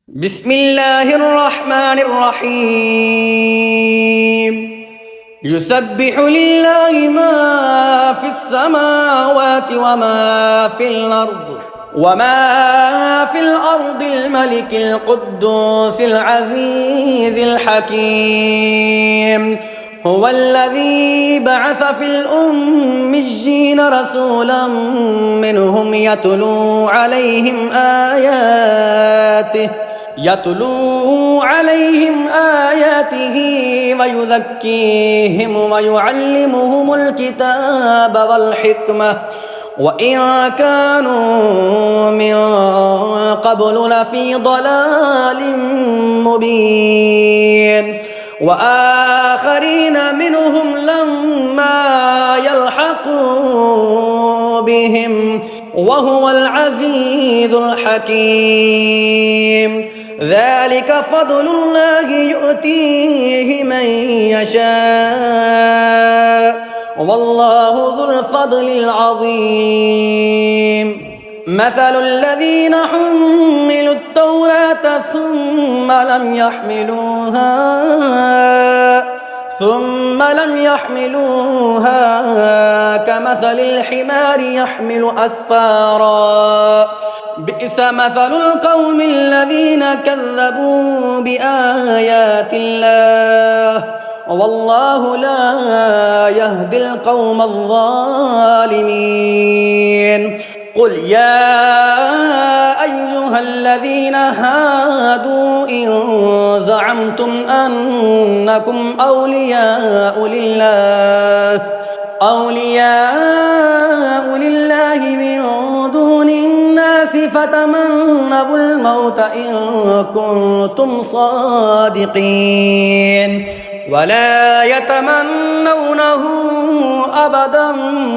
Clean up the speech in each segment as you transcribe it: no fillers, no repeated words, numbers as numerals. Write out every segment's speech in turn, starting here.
بسم الله الرحمن الرحيم. يسبح لله ما في السماوات وما في الأرض الملك القدوس العزيز الحكيم. هو الذي بعث في الأميين رسولا منهم يتلو عليهم آياته ويزكيهم ويعلمهم الكتاب والحكمة وإن كانوا من قبل لفي ضلال مبين وآخرين منهم لما يلحقوا بهم وهو العزيز الحكيم. ذلك فضل الله يؤتيه من يشاء والله ذو الفضل العظيم. مثل الذين حملوا التوراة ثم لم يحملوها كمثل الحمار يحمل أسفارا بئس مثل القوم الذين كذبوا بآيات الله والله لا يهدي القوم الظالمين. قل يا أيها الذين هادوا إن زعمتم أنكم أولياء لله من دون الناس فتمنوا الموت إن كنتم صادقين ولا يتمنونه أبدا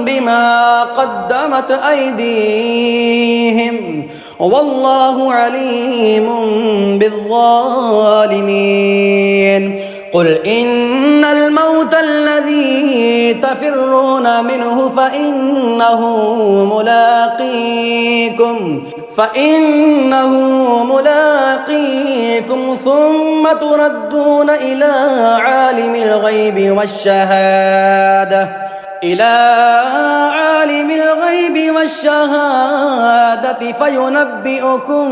بما قدمت أيديهم والله عليم بالظالمين. قل إن الموت الذي تفرون منه فإنه ملاقيكم ثم تردون إلى عالم الغيب والشهادة فينبئكم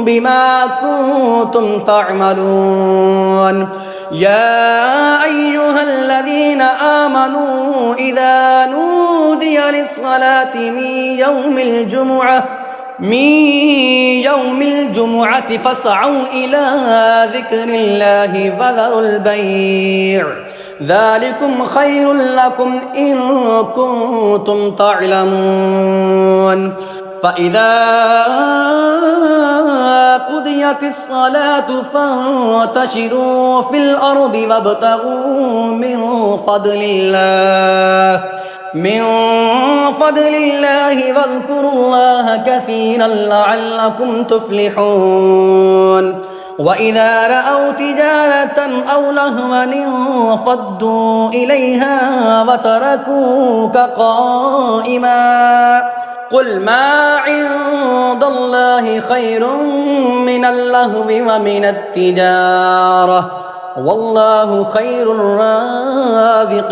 بما كنتم تعملون. يا أيها الذين آمنوا إذا نودي للصلاة من يوم الجمعة فاسعوا إلى ذكر الله وذروا البيع ذلكم خير لكم إن كنتم تعلمون. فإذا قضيت الصلاة فانتشروا في الأرض وابتغوا من فضل الله واذكروا الله كثيرا لعلكم تفلحون. وإذا رأوا تجارة أو لهوا انفضوا إليها وتركوك قائما. قل ما عند الله خير من اللهو ومن التجارة والله خير الرازقين.